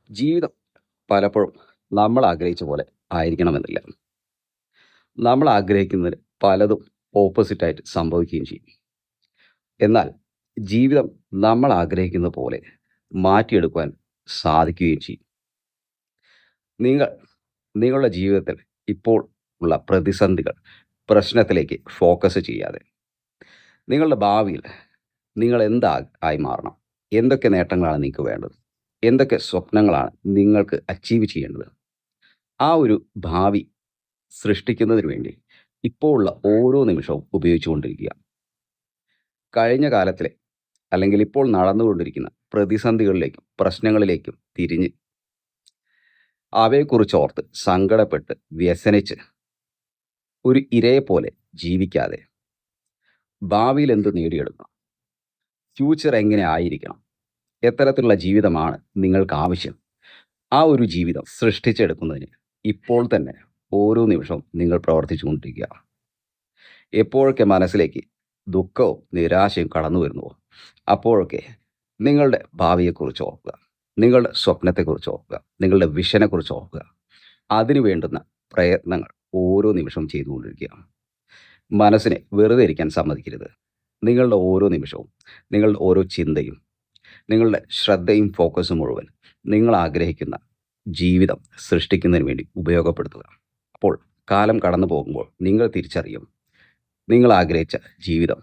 ജീവിതം പലപ്പോഴും നമ്മൾ ആഗ്രഹിച്ച പോലെ ആയിരിക്കണമെന്നില്ല. നമ്മൾ ആഗ്രഹിക്കുന്നതിന് പലതും ഓപ്പോസിറ്റായിട്ട് സംഭവിക്കുകയും ചെയ്യും. എന്നാൽ ജീവിതം നമ്മൾ ആഗ്രഹിക്കുന്ന പോലെ മാറ്റിയെടുക്കുവാൻ സാധിക്കുകയും ചെയ്യും. നിങ്ങൾ നിങ്ങളുടെ ജീവിതത്തിൽ ഇപ്പോൾ ഉള്ള പ്രതിസന്ധികൾ, പ്രശ്നത്തിലേക്ക് ഫോക്കസ് ചെയ്യാതെ നിങ്ങളുടെ ഭാവിയിൽ നിങ്ങൾ ആയി മാറണം? എന്തൊക്കെ നേട്ടങ്ങളാണ് നിങ്ങൾക്ക് വേണ്ടത്? എന്തൊക്കെ സ്വപ്നങ്ങളാണ് നിങ്ങൾക്ക് അച്ചീവ് ചെയ്യേണ്ടത്? ആ ഒരു ഭാവി സൃഷ്ടിക്കുന്നതിന് വേണ്ടി ഇപ്പോൾ ഉള്ള ഓരോ നിമിഷവും ഉപയോഗിച്ചുകൊണ്ടിരിക്കുക. കഴിഞ്ഞ കാലത്തിലെ അല്ലെങ്കിൽ ഇപ്പോൾ നടന്നുകൊണ്ടിരിക്കുന്ന പ്രതിസന്ധികളിലേക്കും പ്രശ്നങ്ങളിലേക്കും തിരിഞ്ഞ് അവയെക്കുറിച്ച് ഓർത്ത് സങ്കടപ്പെട്ട് വ്യസനിച്ച് ഒരു ഇരയെപ്പോലെ ജീവിക്കാതെ ഭാവിയിൽ എന്ത് നേടിയെടുക്കണം, ഫ്യൂച്ചർ എങ്ങനെ ആയിരിക്കണം, എത്തരത്തിലുള്ള ജീവിതമാണ് നിങ്ങൾക്ക് ആവശ്യം, ആ ഒരു ജീവിതം സൃഷ്ടിച്ചെടുക്കുന്നതിന് ഇപ്പോൾ തന്നെ ഓരോ നിമിഷവും നിങ്ങൾ പ്രവർത്തിച്ചു കൊണ്ടിരിക്കുക. എപ്പോഴൊക്കെ മനസ്സിലേക്ക് ദുഃഖവും നിരാശയും കടന്നു വരുന്നുവോ അപ്പോഴൊക്കെ നിങ്ങളുടെ ഭാവിയെക്കുറിച്ച് ഓർക്കുക, നിങ്ങളുടെ സ്വപ്നത്തെക്കുറിച്ച് ഓർക്കുക, നിങ്ങളുടെ വിഷനെക്കുറിച്ച് ഓർക്കുക. അതിനു വേണ്ടുന്ന പ്രയത്നങ്ങൾ ഓരോ നിമിഷവും ചെയ്തുകൊണ്ടിരിക്കുക. മനസ്സിനെ വെറുതെ ഇരിക്കാൻ സമ്മതിക്കരുത്. നിങ്ങളുടെ ഓരോ നിമിഷവും, നിങ്ങളുടെ ഓരോ ചിന്തയും, നിങ്ങളുടെ ശ്രദ്ധയും ഫോക്കസും മുഴുവൻ നിങ്ങൾ ആഗ്രഹിക്കുന്ന ജീവിതം സൃഷ്ടിക്കുന്നതിന് വേണ്ടി ഉപയോഗപ്പെടുത്തുക. അപ്പോൾ കാലം കടന്നു പോകുമ്പോൾ നിങ്ങൾ തിരിച്ചറിയും നിങ്ങൾ ആഗ്രഹിച്ച ജീവിതം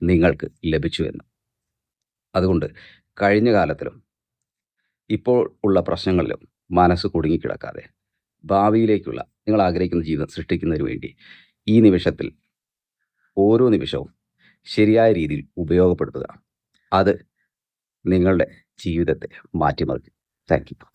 നിങ്ങൾക്ക് ലഭിച്ചു എന്ന്. അതുകൊണ്ട് കഴിഞ്ഞ കാലത്തിലും ഇപ്പോൾ ഉള്ള പ്രശ്നങ്ങളിലും മനസ്സ് കുടുങ്ങിക്കിടക്കാതെ ഭാവിയിലേക്കുള്ള നിങ്ങൾ ആഗ്രഹിക്കുന്ന ജീവിതം സൃഷ്ടിക്കുന്നതിന് വേണ്ടി ഈ നിമിഷത്തിൽ ഓരോ നിമിഷവും ശരിയായ രീതിയിൽ ഉപയോഗപ്പെടുത്തുക. അത് നിങ്ങളുടെ ജീവിതത്തെ മാറ്റിമറിക്കും. Thank you.